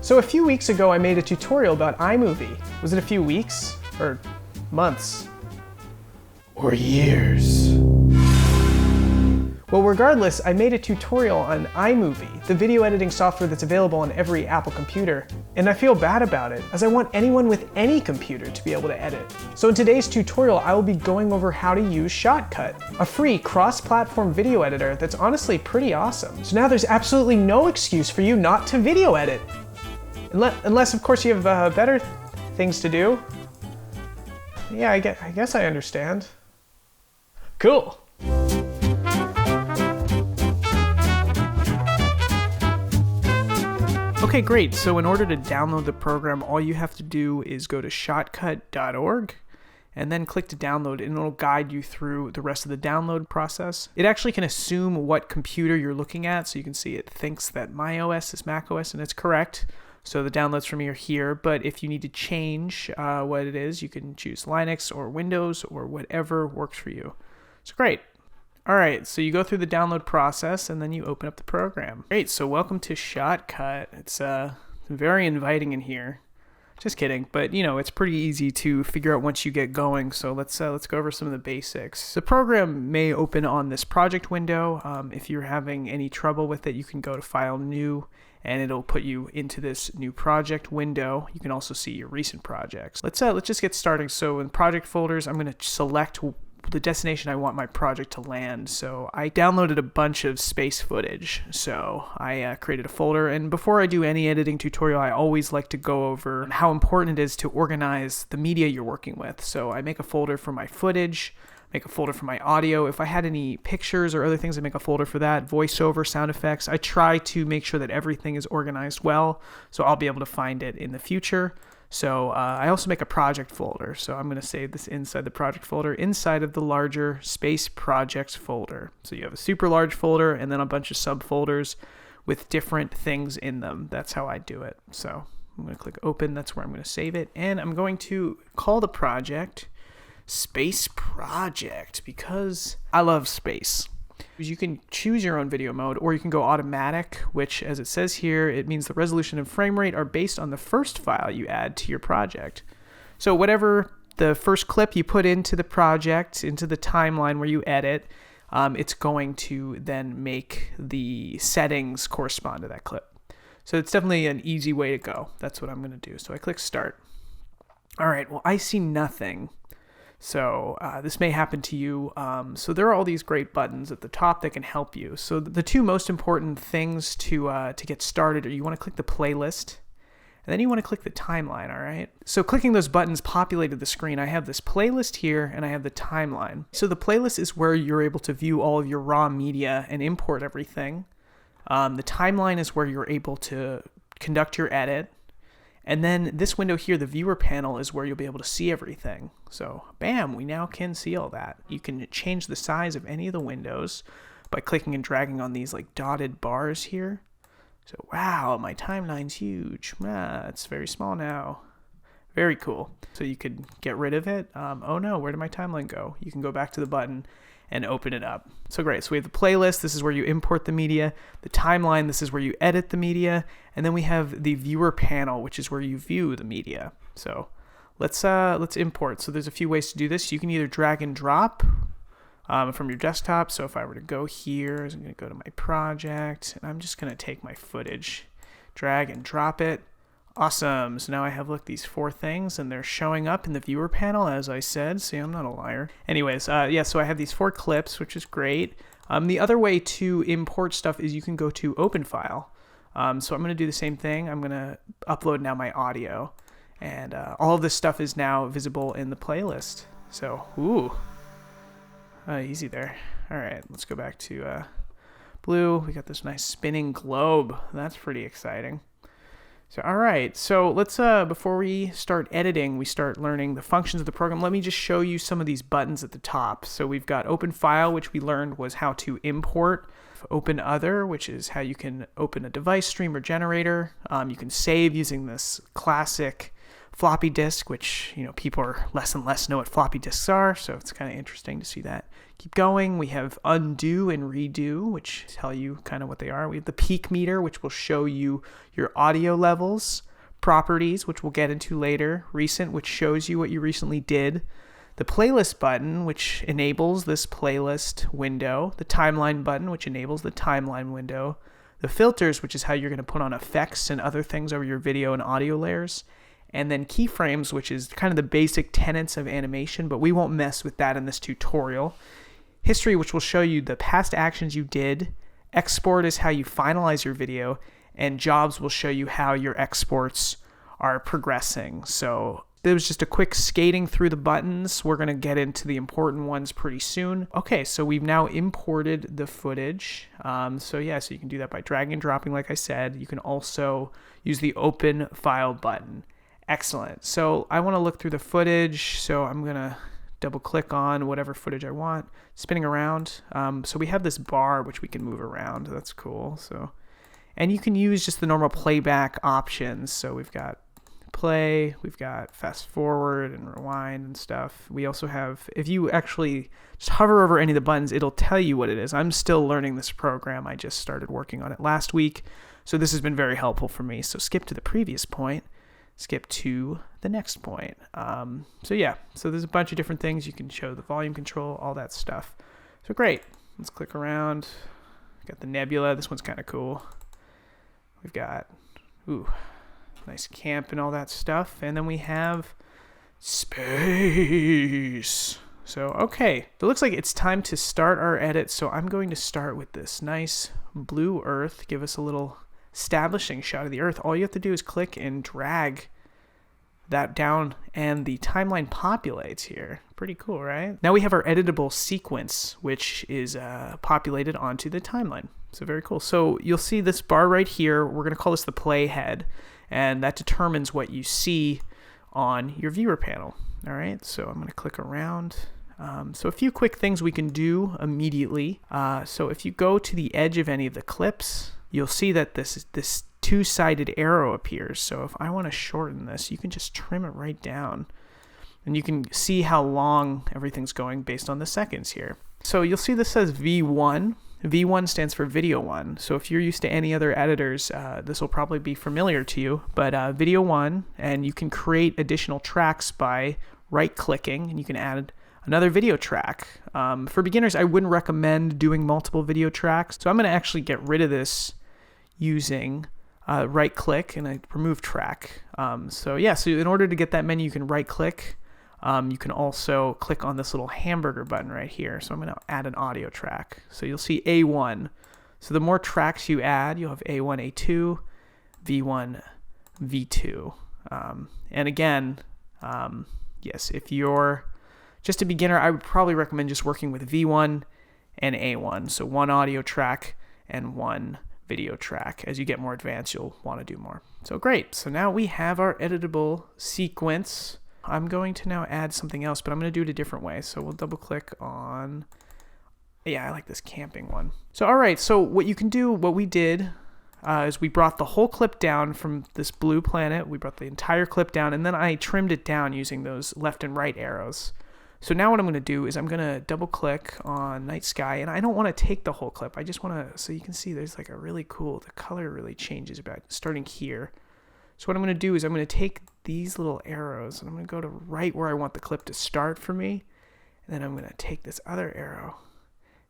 So a few weeks ago I made a tutorial about iMovie. Was it a few weeks? Or months? Or years? Well, regardless, I made a tutorial on iMovie, the video editing software that's available on every Apple computer. And I feel bad about it, as I want anyone with any computer to be able to edit. So in today's tutorial, I will be going over how to use Shotcut, a free cross-platform video editor that's honestly pretty awesome. So now there's absolutely no excuse for you not to video edit. Unless of course you have better things to do. Yeah, I guess I understand. Cool. Okay, great. So in order to download the program, all you have to do is go to shotcut.org and then click to download, and it'll guide you through the rest of the download process. It actually can assume what computer you're looking at, so you can see it thinks that my OS is Mac OS, and it's correct. So the downloads for me are here, but if you need to change what it is, you can choose Linux or Windows or whatever works for you. So great. All right, so you go through the download process and then you open up the program. Great, so welcome to Shotcut. It's very inviting in here. Just kidding, but you know, it's pretty easy to figure out once you get going. So let's go over some of the basics. The program may open on this project window. If you're having any trouble with it, you can go to File, New, and it'll put you into this new project window. You can also see your recent projects. Let's just get started. So in project folders, I'm going to select the destination I want my project to land. So I downloaded a bunch of space footage. So I created a folder, and before I do any editing tutorial, I always like to go over how important it is to organize the media you're working with. So I make a folder for my footage, make a folder for my audio. If I had any pictures or other things, I make a folder for that. Voiceover, sound effects. I try to make sure that everything is organized well, so I'll be able to find it in the future. So I also make a project folder. So I'm going to save this inside the project folder, inside of the larger space projects folder. So you have a super large folder and then a bunch of subfolders with different things in them. That's how I do it. So I'm going to click open. That's where I'm going to save it. And I'm going to call the project Space Project because I love space. You can choose your own video mode, or you can go automatic, which, as it says here, it means the resolution and frame rate are based on the first file you add to your project. So whatever the first clip you put into the project, into the timeline where you edit, it's going to then make the settings correspond to that clip. So it's definitely an easy way to go. That's what I'm going to do. So I click Start. All right, well, I see nothing. So this may happen to you. So there are all these great buttons at the top that can help you. So the two most important things to get started are you want to click the playlist, and then you want to click the timeline, all right? So clicking those buttons populated the screen. I have this playlist here, and I have the timeline. So the playlist is where you're able to view all of your raw media and import everything. The timeline is where you're able to conduct your edit. And then this window here, the viewer panel, is where you'll be able to see everything. So bam, we now can see all that. You can change the size of any of the windows by clicking and dragging on these like dotted bars here. So wow, my timeline's huge. It's very small now. Very cool. So you could get rid of it. Oh no, where did my timeline go? You can go back to the button and open it up. So great. So we have the playlist. This is where you import the media. The timeline. This is where you edit the media. And then we have the viewer panel, which is where you view the media. So let's import. So there's a few ways to do this. You can either drag and drop from your desktop. So if I were to go here, I'm going to go to my project, and I'm just going to take my footage, drag and drop it. Awesome. So now I have, look, these 4 things, and they're showing up in the viewer panel, as I said. See, I'm not a liar. Anyways, yeah, so I have these 4 clips, which is great. The other way to import stuff is you can go to Open File. So I'm going to do the same thing. I'm going to upload now my audio, and all of this stuff is now visible in the playlist. So, ooh, easy there. All right, let's go back to blue. We got this nice spinning globe. That's pretty exciting. So, all right, so let's, before we start editing, we start learning the functions of the program. Let me just show you some of these buttons at the top. So we've got Open File, which we learned was how to import. Open Other, which is how you can open a device, stream, or generator. You can save using this classic floppy disk, which, you know, people are less and less know what floppy disks are, so it's kind of interesting to see that. Keep going. We have undo and redo, which tell you kind of what they are. We have the peak meter, which will show you your audio levels. Properties, which we'll get into later. Recent, which shows you what you recently did. The playlist button, which enables this playlist window. The timeline button, which enables the timeline window. The filters, which is how you're going to put on effects and other things over your video and audio layers. And then keyframes, which is kind of the basic tenets of animation, but we won't mess with that in this tutorial. History, which will show you the past actions you did. Export is how you finalize your video. And jobs will show you how your exports are progressing. So there was just a quick skating through the buttons. We're going to get into the important ones pretty soon. Okay, so we've now imported the footage. So you can do that by dragging and dropping, like I said. You can also use the open file button. Excellent. So I want to look through the footage. So I'm going to double click on whatever footage I want, spinning around. So we have this bar which we can move around. That's cool. And you can use just the normal playback options. So we've got play, we've got fast forward and rewind and stuff. We also have, if you actually just hover over any of the buttons, it'll tell you what it is. I'm still learning this program. I just started working on it last week. So this has been very helpful for me. So skip to the previous point, skip to the next point. So there's a bunch of different things. You can show the volume control, all that stuff. So great. Let's click around. Got the nebula. This one's kind of cool. We've got, nice camp and all that stuff. And then we have space. So, okay. It looks like it's time to start our edit. So I'm going to start with this nice blue earth. Give us a little establishing shot of the earth. All you have to do is click and drag that down and the timeline populates here. Pretty cool, right? Now we have our editable sequence, which is populated onto the timeline. So very cool. So you'll see this bar right here. We're going to call this the playhead, and that determines what you see on your viewer panel. All right, so I'm going to click around. So a few quick things we can do immediately. So if you go to the edge of any of the clips, you'll see that this two-sided arrow appears. So if I want to shorten this, you can just trim it right down. And you can see how long everything's going based on the seconds here. So you'll see this says V1. V1 stands for Video 1. So if you're used to any other editors, this will probably be familiar to you. But Video 1, and you can create additional tracks by right-clicking, and you can add another video track. For beginners, I wouldn't recommend doing multiple video tracks. So I'm going to actually get rid of this using right-click and I remove track. So in order to get that menu, you can right-click. You can also click on this little hamburger button right here. So I'm going to add an audio track. So you'll see A1. So the more tracks you add, you'll have A1, A2, V1, V2. And again, yes, if you're just a beginner, I would probably recommend just working with V1 and A1. So one audio track and one video track. As you get more advanced, you'll want to do more. So great. So now we have our editable sequence. I'm going to now add something else, but I'm going to do it a different way. So we'll double click on, I like this camping one. So, all right. So what you can do, what we did is we brought the whole clip down from this blue planet. We brought the entire clip down, and then I trimmed it down using those left and right arrows. So now what I'm going to do is I'm going to double click on night sky, and I don't want to take the whole clip. I just want to, so you can see there's like a really cool, the color really changes about starting here. So what I'm going to do is I'm going to take these little arrows and I'm going to go to right where I want the clip to start for me. And then I'm going to take this other arrow,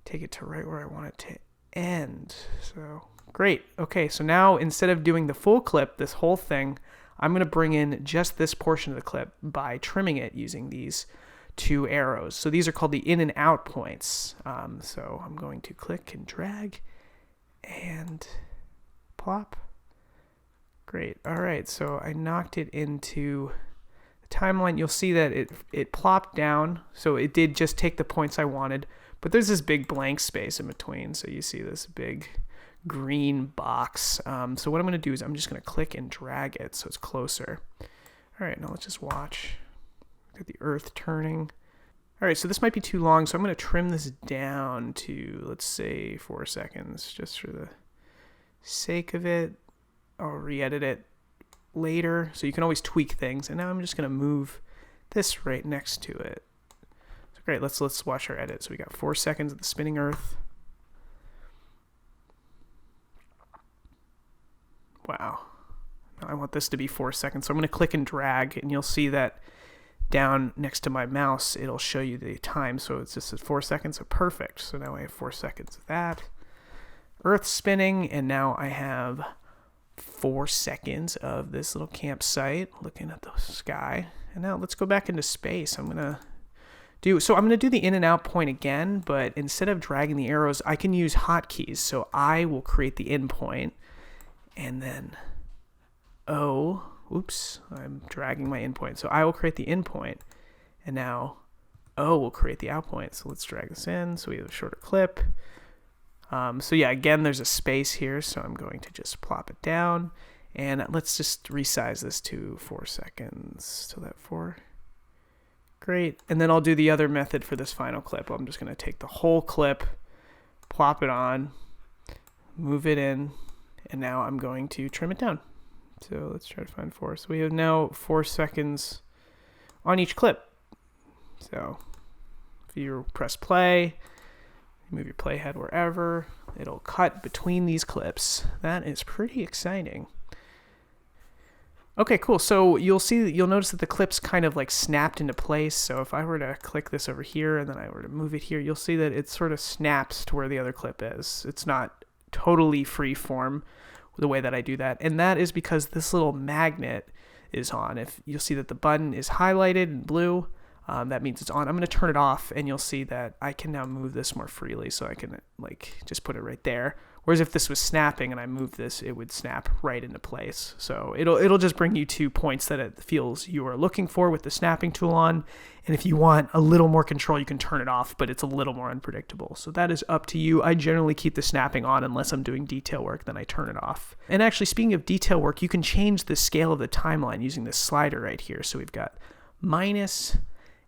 take it to right where I want it to end. So great. Okay, so now instead of doing the full clip, this whole thing, I'm going to bring in just this portion of the clip by trimming it using these two arrows. So these are called the in and out points. So I'm going to click and drag and plop. Great. All right. So I knocked it into the timeline. You'll see that it plopped down. So it did just take the points I wanted, but there's this big blank space in between. So you see this big green box. So what I'm going to do is I'm just going to click and drag it so it's closer. All right. Now let's just watch. Got the earth turning. All right. So this might be too long. So I'm going to trim this down to, let's say, 4 seconds just for the sake of it. I'll re-edit it later, so you can always tweak things. And now I'm just going to move this right next to it. So Great, let's watch our edit. So we got 4 seconds of the spinning earth. Wow. Now I want this to be 4 seconds. So I'm going to click and drag, and you'll see that down next to my mouse, it'll show you the time. So it's just at 4 seconds. So perfect. So now I have 4 seconds of that. Earth spinning, and now I have 4 seconds of this little campsite looking at the sky. And now let's go back into space. I'm going to do the in and out point again, but instead of dragging the arrows, I can use hotkeys. So I will create the in point, and then I'm dragging my in point. So I will create the in point, and now O will create the out point. So let's drag this in so we have a shorter clip. So yeah, again, there's a space here, so I'm going to just plop it down, and let's just resize this to 4 seconds to that 4. Great. And then I'll do the other method for this final clip. I'm just going to take the whole clip, plop it on, move it in, and now I'm going to trim it down. So let's try to find 4. So we have now 4 seconds on each clip. So if you press play, move your playhead wherever, it'll cut between these clips. That is pretty exciting. Okay, cool. So you'll notice that the clips kind of like snapped into place. So if I were to click this over here and then I were to move it here, you'll see that it sort of snaps to where the other clip is. It's not totally free form the way that I do that. And that is because this little magnet is on. If you'll see that the button is highlighted in blue, that means it's on. I'm going to turn it off, and you'll see that I can now move this more freely. So I can like just put it right there. Whereas if this was snapping and I moved this, it would snap right into place. So it'll just bring you to points that it feels you are looking for with the snapping tool on. And if you want a little more control, you can turn it off, but it's a little more unpredictable. So that is up to you. I generally keep the snapping on unless I'm doing detail work, then I turn it off. And actually, speaking of detail work, you can change the scale of the timeline using this slider right here. So we've got minus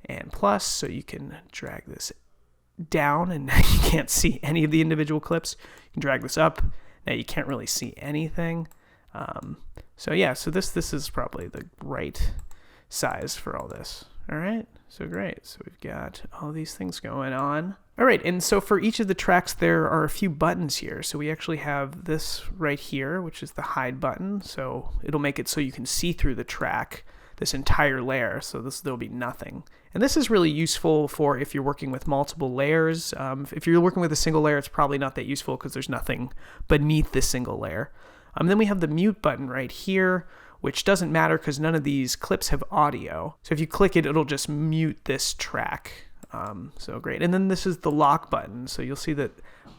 and plus, so you can drag this down and now you can't see any of the individual clips. You can drag this up, now you can't really see anything. So yeah, so this is probably the right size for all this. All right, so great. So we've got all these things going on. All right, and so for each of the tracks, there are a few buttons here. So we actually have this right here, which is the hide button. So it'll make it so you can see through the track, this entire layer. So there'll be nothing. And this is really useful for if you're working with multiple layers. If you're working with a single layer, it's probably not that useful because there's nothing beneath the single layer. Then we have the mute button right here, which doesn't matter because none of these clips have audio. So if you click it, it'll just mute this track. So great. And then this is the lock button. So you'll see that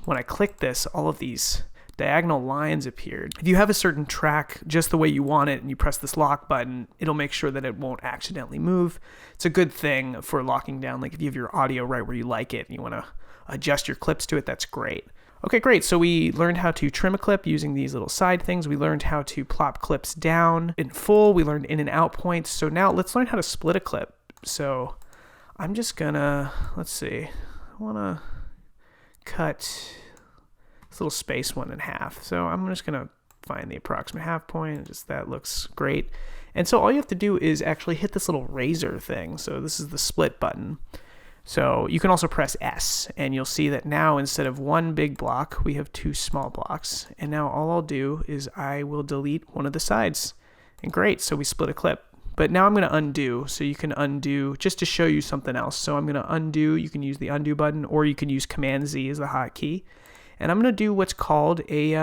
when I click this, all of these diagonal lines appeared. If you have a certain track just the way you want it and you press this lock button, it'll make sure that it won't accidentally move. It's a good thing for locking down. Like if you have your audio right where you like it and you want to adjust your clips to it, that's great. Okay, great. So we learned how to trim a clip using these little side things. We learned how to plop clips down in full. We learned in and out points. So now let's learn how to split a clip. So I'm just gonna, let's see, I wanna cut this little space one in half. So I'm just gonna find the approximate half point. Just that looks great. And so all you have to do is actually hit this little razor thing. So this is the split button. So you can also press S, and you'll see that now instead of one big block, we have two small blocks. And now all I'll do is I will delete one of the sides. And great, so we split a clip. But now I'm going to undo, so you can undo just to show you something else. So I'm going to undo. You can use the undo button, or you can use Command Z as the hotkey. And I'm going to do what's called a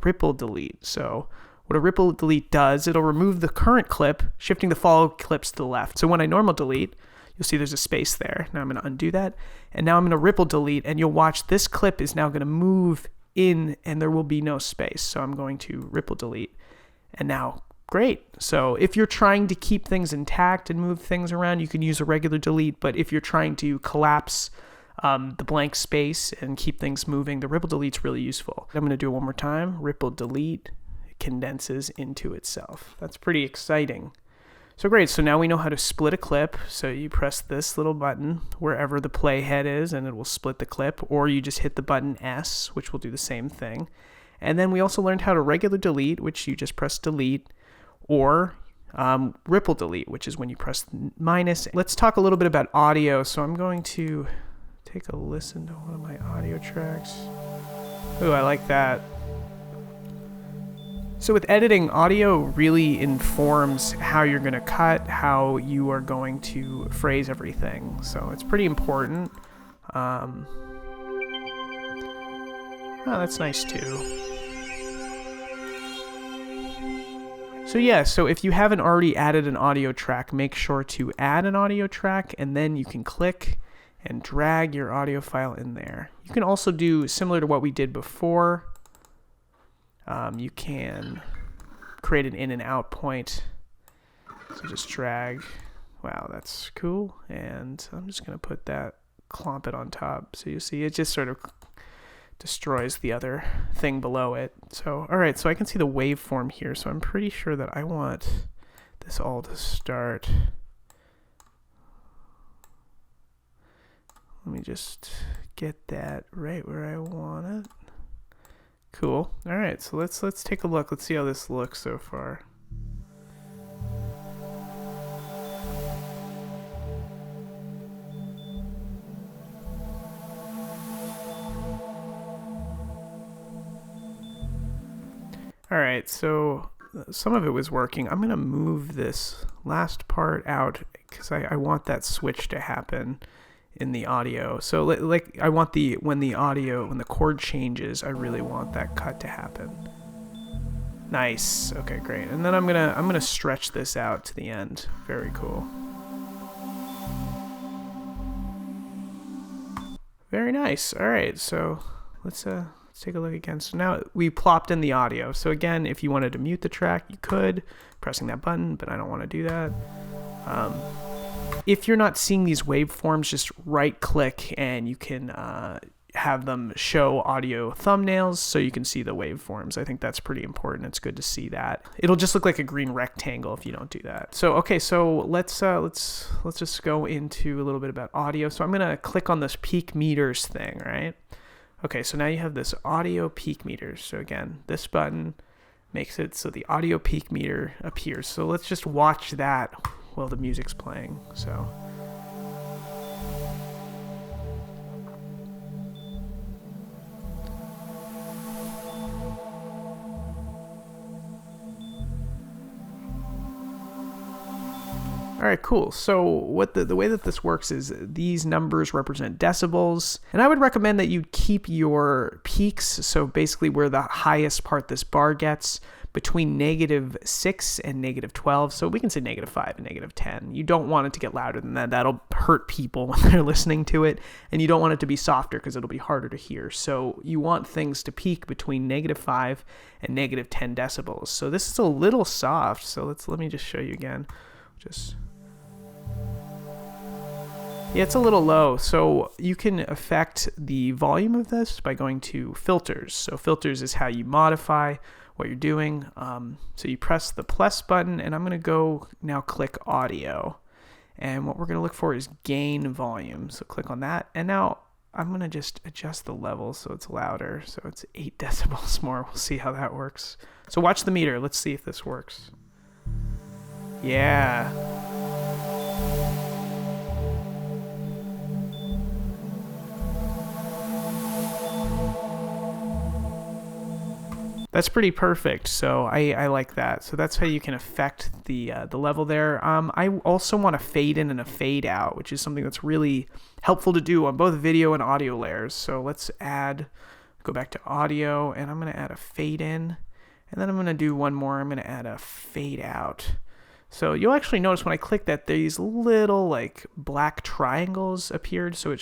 ripple delete. So what a ripple delete does, it'll remove the current clip, shifting the follow clips to the left. So when I normal delete, you'll see there's a space there. Now I'm going to undo that. And now I'm going to ripple delete, and you'll watch this clip is now going to move in, and there will be no space. So I'm going to ripple delete. And now, great. So if you're trying to keep things intact and move things around, you can use a regular delete. But if you're trying to collapse the blank space and keep things moving, the ripple delete's really useful. I'm going to do it one more time. Ripple delete. It condenses into itself. That's pretty exciting. So great, so now we know how to split a clip. So you press this little button wherever the playhead is and it will split the clip, or you just hit the button S, which will do the same thing. And then we also learned how to regular delete, which you just press delete, or ripple delete, which is when you press minus. Let's talk a little bit about audio. So I'm going to take a listen to one of my audio tracks. Ooh, I like that. So with editing, audio really informs how you're going to cut, how you are going to phrase everything. So it's pretty important. Oh, that's nice too. So yeah, so if you haven't already added an audio track, make sure to add an audio track, and then you can click and drag your audio file in there. You can also do similar to what we did before. You can create an in and out point. So just drag. Wow, that's cool. And I'm just going to put that, clomp it on top. So you see it just sort of destroys the other thing below it. So, all right, so I can see the waveform here. So I'm pretty sure that I want this all to start. Let me just get that right where I want it. Cool. All right, so let's take a look. Let's see how this looks so far. All right, so some of it was working. I'm gonna move this last part out because I want that switch to happen in the audio. So like I want when the chord changes, I really want that cut to happen. Nice. Okay, great. And then I'm gonna stretch this out to the end. Very cool. Very nice. All right, so let's take a look again. So now we plopped in the audio. So again, if you wanted to mute the track, you could, pressing that button, but I don't want to do that. If you're not seeing these waveforms, just right click and you can have them show audio thumbnails so you can see the waveforms. I think that's pretty important. It's good to see that. It'll just look like a green rectangle if you don't do that. So okay, so let's just go into a little bit about audio. So I'm gonna click on this peak meters thing, right? Okay, so now you have this audio peak meters. So again, this button makes it so the audio peak meter appears. So let's just watch that while the music's playing. So all right, cool. So what the way that this works is these numbers represent decibels, and I would recommend that you keep your peaks, so basically where the highest part this bar gets, between -6 and -12. So we can say -5 and -10. You don't want it to get louder than that. That'll hurt people when they're listening to it, and you don't want it to be softer because it'll be harder to hear. So you want things to peak between -5 and -10 decibels. So this is a little soft. So let me just show you again. Yeah, it's a little low, so you can affect the volume of this by going to filters. So filters is how you modify what you're doing. So you press the plus button, and I'm going to go now click audio. And what we're going to look for is gain volume. So click on that, and now I'm going to just adjust the level so it's louder. So it's 8 decibels more. We'll see how that works. So watch the meter. Let's see if this works. Yeah. That's pretty perfect. So I like that. So that's how you can affect the level there. I also want a fade in and a fade out, which is something that's really helpful to do on both video and audio layers. So let's go back to audio, and I'm going to add a fade in, and then I'm going to do one more. I'm going to add a fade out. So you'll actually notice when I click that these little like black triangles appeared. So it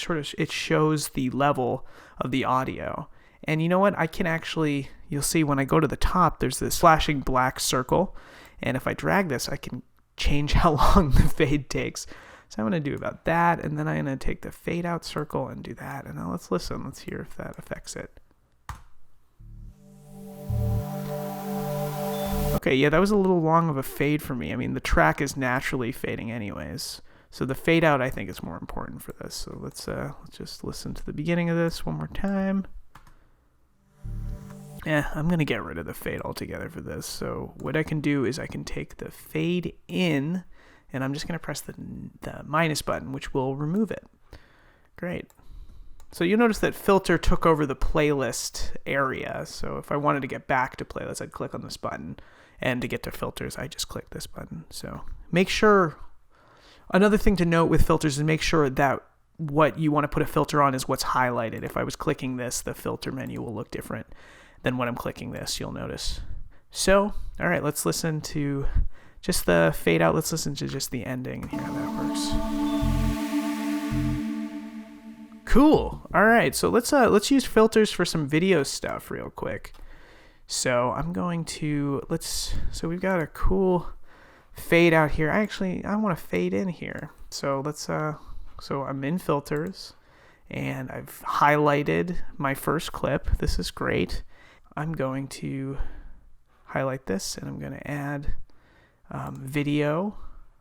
shows the level of the audio. And you know what? I can actually, you'll see when I go to the top, there's this flashing black circle. And if I drag this, I can change how long the fade takes. So I'm going to do about that. And then I'm going to take the fade out circle and do that. And now let's listen. Let's hear if that affects it. Okay, yeah, that was a little long of a fade for me. I mean, the track is naturally fading anyways. So the fade out, I think, is more important for this. So let's just listen to the beginning of this one more time. I'm going to get rid of the fade altogether for this. So what I can do is I can take the fade in, and I'm just going to press the minus button, which will remove it. Great. So you'll notice that filter took over the playlist area. So if I wanted to get back to playlist, I'd click on this button. And to get to filters, I just click this button. So make sure, another thing to note with filters is make sure that what you want to put a filter on is what's highlighted. If I was clicking this, the filter menu will look different than when I'm clicking this, you'll notice. So, all right, let's listen to just the fade out. Let's listen to just the ending and hear how that works. Cool. All right, so let's use filters for some video stuff real quick. So I'm going to, so we've got a cool fade out here. I want to fade in here. So so I'm in filters and I've highlighted my first clip. This is great. I'm going to highlight this and I'm going to add video.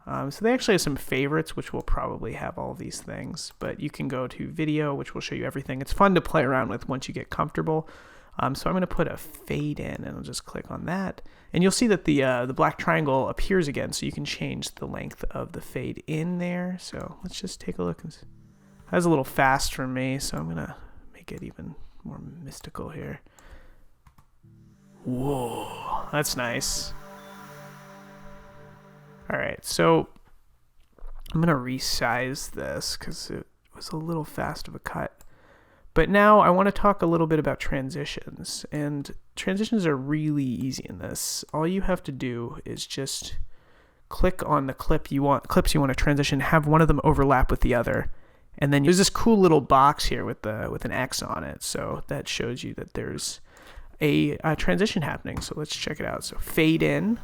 So they actually have some favorites, which will probably have all these things, but you can go to video, which will show you everything. It's fun to play around with once you get comfortable. So I'm going to put a fade in and I'll just click on that. And you'll see that the black triangle appears again, so you can change the length of the fade in there. So let's just take a look. That's a little fast for me, so I'm going to make it even more mystical here. Whoa, that's nice. All right, so I'm going to resize this because it was a little fast of a cut. But now I want to talk a little bit about transitions, and transitions are really easy in this. All you have to do is just click on the clips you want to transition, have one of them overlap with the other, and then there's this cool little box here with an X on it, so that shows you that there's a transition happening. So let's check it out. So fade in.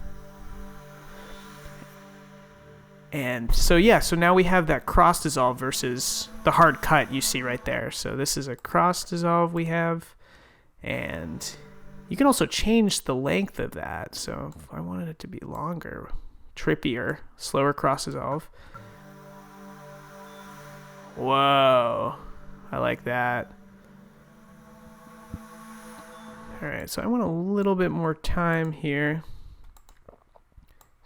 And so yeah, so now we have that cross dissolve versus the hard cut you see right there. So this is a cross dissolve we have, and you can also change the length of that. So if I wanted it to be longer, trippier, slower cross dissolve. Whoa, I like that. All right, so I want a little bit more time here.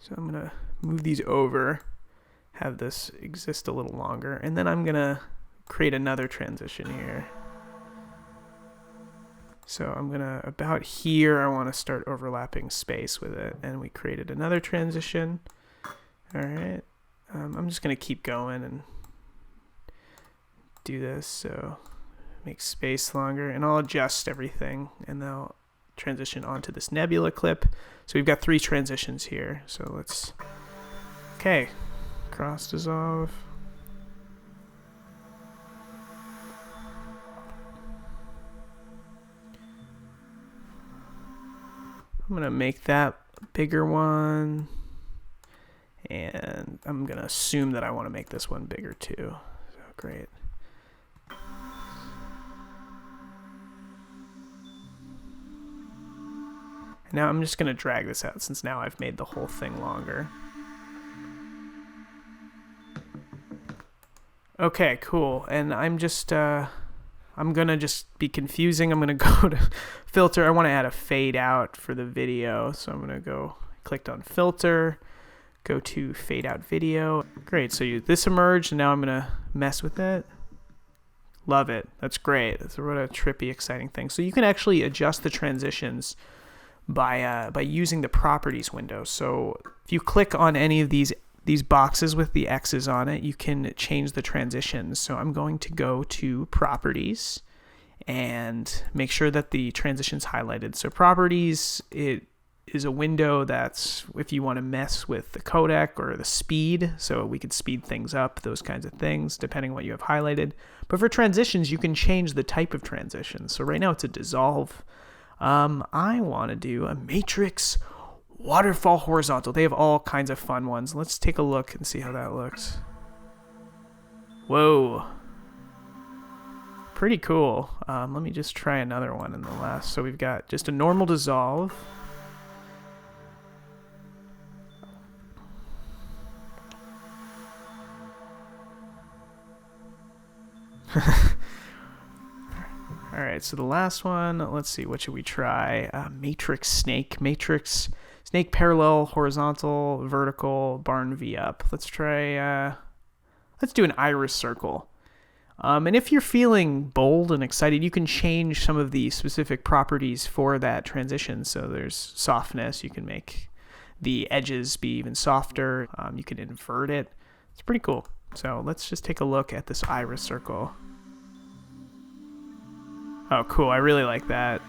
So I'm gonna move these over, have this exist a little longer, and then I'm gonna create another transition here. So I'm gonna, about here, I wanna start overlapping space with it, and we created another transition. All right, I'm just gonna keep going and do this, so make space longer, and I'll adjust everything, and then I'll transition onto this nebula clip. So we've got 3 transitions here, so let's, okay. Cross dissolve. I'm going to make that a bigger one, and I'm going to assume that I want to make this one bigger too. So great. Now I'm just going to drag this out since now I've made the whole thing longer. Okay, cool. And I'm just, I'm going to just be confusing. I'm going to go to filter. I want to add a fade out for the video. So I'm going to go, clicked on filter, go to fade out video. Great. So this emerged, and now I'm going to mess with it. Love it. That's great. That's what a trippy, exciting thing. So you can actually adjust the transitions by using the properties window. So if you click on any of these boxes with the X's on it, you can change the transitions. So I'm going to go to properties and make sure that the transition's highlighted. So properties, it is a window that's if you want to mess with the codec or the speed, so we could speed things up, those kinds of things, depending on what you have highlighted. But for transitions, you can change the type of transition. So right now it's a dissolve. I want to do a matrix waterfall horizontal. They have all kinds of fun ones. Let's take a look and see how that looks. Whoa. Pretty cool. Let me just try another one in the last. So we've got just a normal dissolve. All right, right, so the last one, let's see, what should we try? Matrix snake, parallel, horizontal, vertical, barn V up. Let's try, let's do an iris circle. And if you're feeling bold and excited, you can change some of the specific properties for that transition. So there's softness, you can make the edges be even softer. You can invert it. It's pretty cool. So let's just take a look at this iris circle. Oh, cool. I really like that.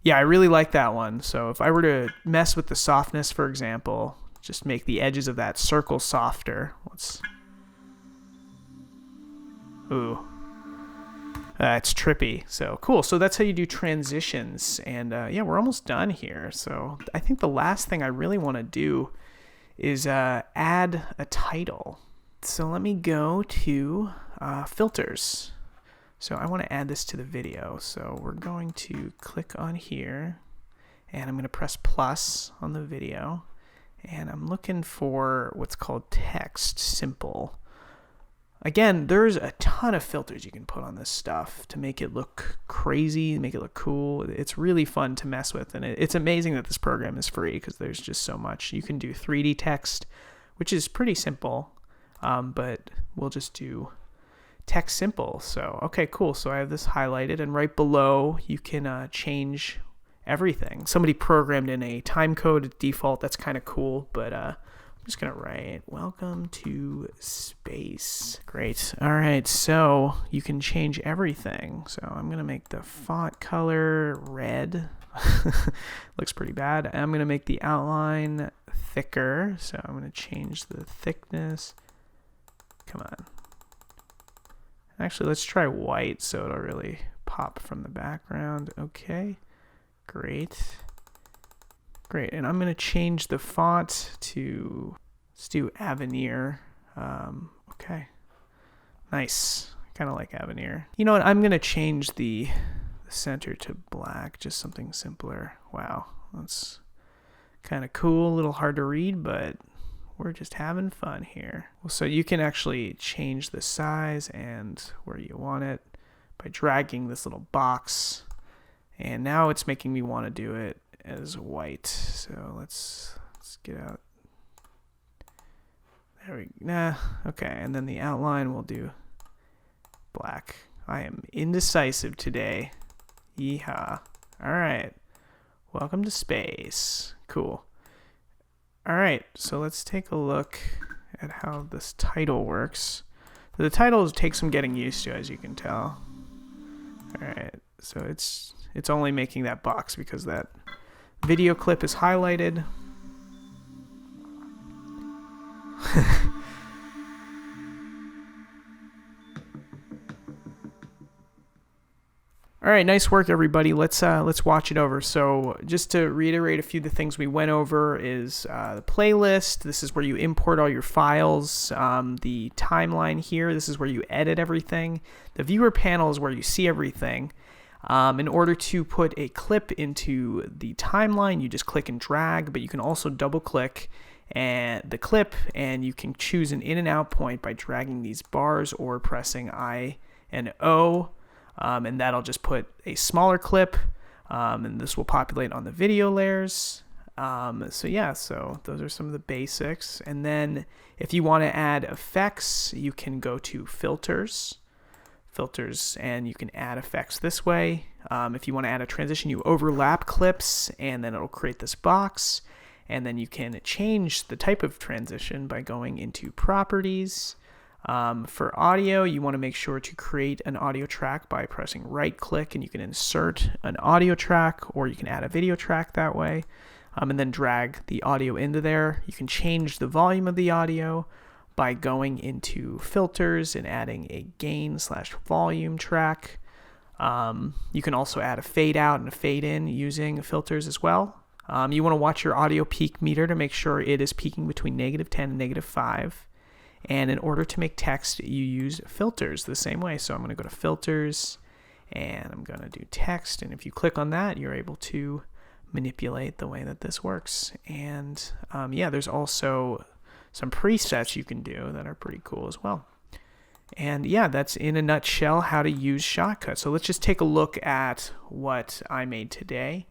Yeah, I really like that one. So if I were to mess with the softness, for example, just make the edges of that circle softer. Ooh. It's trippy. So cool. So that's how you do transitions. And yeah, we're almost done here. So I think the last thing I really want to do is add a title. So let me go to filters. So I want to add this to the video. So we're going to click on here and I'm going to press plus on the video. And I'm looking for what's called text simple. Again, there's a ton of filters you can put on this stuff to make it look crazy, make it look cool. It's really fun to mess with. And it's amazing that this program is free because there's just so much. You can do 3D text, which is pretty simple, but we'll just do text simple. So, okay, cool. So I have this highlighted and right below you can change everything. Somebody programmed in a time code default. That's kind of cool, but I'm just going to write welcome to space. Great. All right. So you can change everything. So I'm going to make the font color red. Looks pretty bad. I'm going to make the outline thicker. So I'm going to change the thickness. Come on. Actually, let's try white so it'll really pop from the background. Okay, great. Great, and I'm going to change the font to, let's do Avenir. Okay, nice. I kind of like Avenir. You know what, I'm going to change the center to black, just something simpler. Wow, that's kind of cool, a little hard to read, but we're just having fun here. So you can actually change the size and where you want it by dragging this little box. And now it's making me want to do it as white. So let's get out. There we go. Nah, okay. And then the outline we'll do black. I am indecisive today. Yeehaw. All right. Welcome to space. Cool. All right, so let's take a look at how this title works. The title takes some getting used to, as you can tell. All right, so it's only making that box because that video clip is highlighted. All right, nice work, everybody. Let's watch it over. So just to reiterate a few of the things we went over is the playlist. This is where you import all your files. The timeline here, this is where you edit everything. The viewer panel is where you see everything. In order to put a clip into the timeline, you just click and drag, but you can also double click the clip and you can choose an in and out point by dragging these bars or pressing I and O. And that'll just put a smaller clip, and this will populate on the video layers. So yeah, so those are some of the basics. And then if you want to add effects, you can go to filters, and you can add effects this way. If you want to add a transition, you overlap clips, and then it'll create this box. And then you can change the type of transition by going into properties. For audio, you want to make sure to create an audio track by pressing right click, and you can insert an audio track, or you can add a video track that way, and then drag the audio into there. You can change the volume of the audio by going into filters and adding a gain/volume track. You can also add a fade out and a fade in using filters as well. You want to watch your audio peak meter to make sure it is peaking between -10 and -5. And in order to make text, you use filters the same way. So I'm going to go to filters and I'm going to do text. And if you click on that, you're able to manipulate the way that this works. And yeah, there's also some presets you can do that are pretty cool as well. And yeah, that's in a nutshell how to use Shotcut. So let's just take a look at what I made today.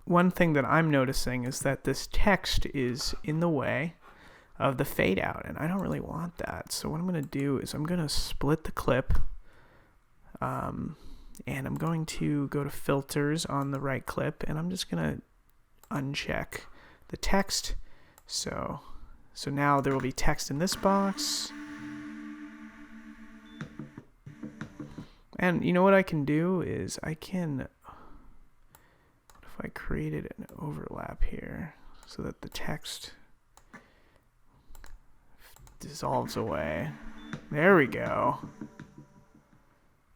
One thing that I'm noticing is that this text is in the way of the fade out, and I don't really want that. So what I'm going to do is I'm going to split the clip, and I'm going to go to filters on the right clip, and I'm just going to uncheck the text. So now there will be text in this box. And you know what I can do is I created an overlap here so that the text dissolves away. There we go.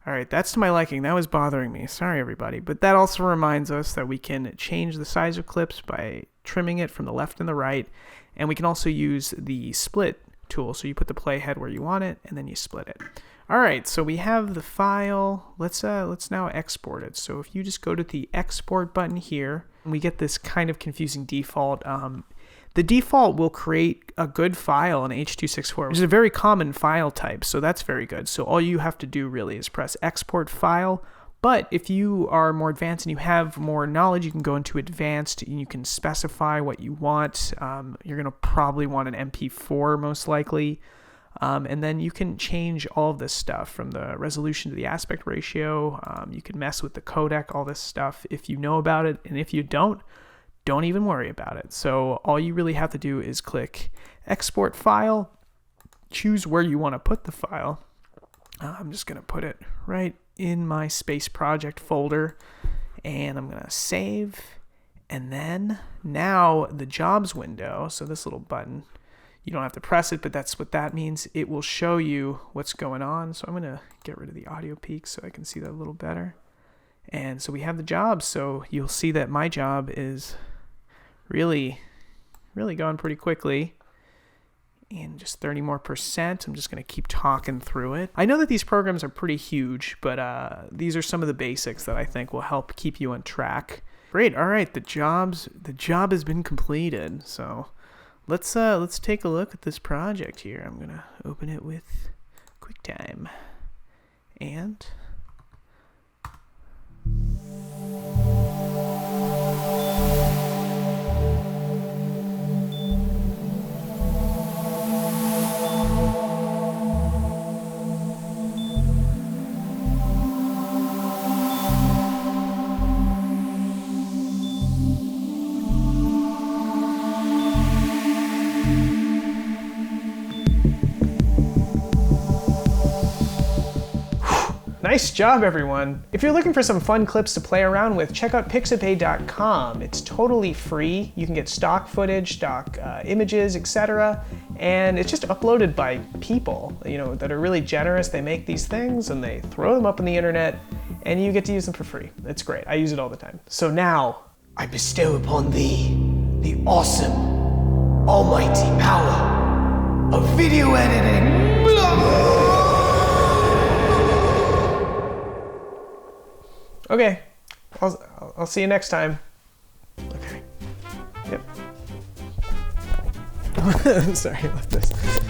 All right, that's to my liking. That was bothering me. Sorry, everybody. But that also reminds us that we can change the size of clips by trimming it from the left and the right. And we can also use the split tool. So you put the playhead where you want it, and then you split it. All right, so we have the file. Let's now export it. So if you just go to the export button here, we get this kind of confusing default. The default will create a good file in H.264, which is a very common file type, so that's very good. So all you have to do really is press export file. But if you are more advanced and you have more knowledge, you can go into advanced and you can specify what you want. You're going to probably want an MP4 most likely. And then you can change all of this stuff from the resolution to the aspect ratio. You can mess with the codec, all this stuff if you know about it. And if you don't even worry about it. So all you really have to do is click export file, choose where you want to put the file. I'm just going to put it right in my space project folder, and I'm going to save. And then now the jobs window, so this little button, you don't have to press it, but that's what that means. It will show you what's going on. So I'm going to get rid of the audio peak so I can see that a little better. And so we have the job. So you'll see that my job is really going pretty quickly. And just 30% more. I'm just going to keep talking through it. I know that these programs are pretty huge, but these are some of the basics that I think will help keep you on track. Great. All right. The job has been completed. So let's take a look at this project here. I'm gonna open it with QuickTime, and nice job, everyone. If you're looking for some fun clips to play around with, check out pixabay.com. It's totally free. You can get stock footage, stock images, etc. And it's just uploaded by people, that are really generous. They make these things and they throw them up on the internet, and you get to use them for free. It's great. I use it all the time. So now, I bestow upon thee the awesome, almighty power of video editing. Okay, I'll see you next time. Okay. Yep. Sorry about this.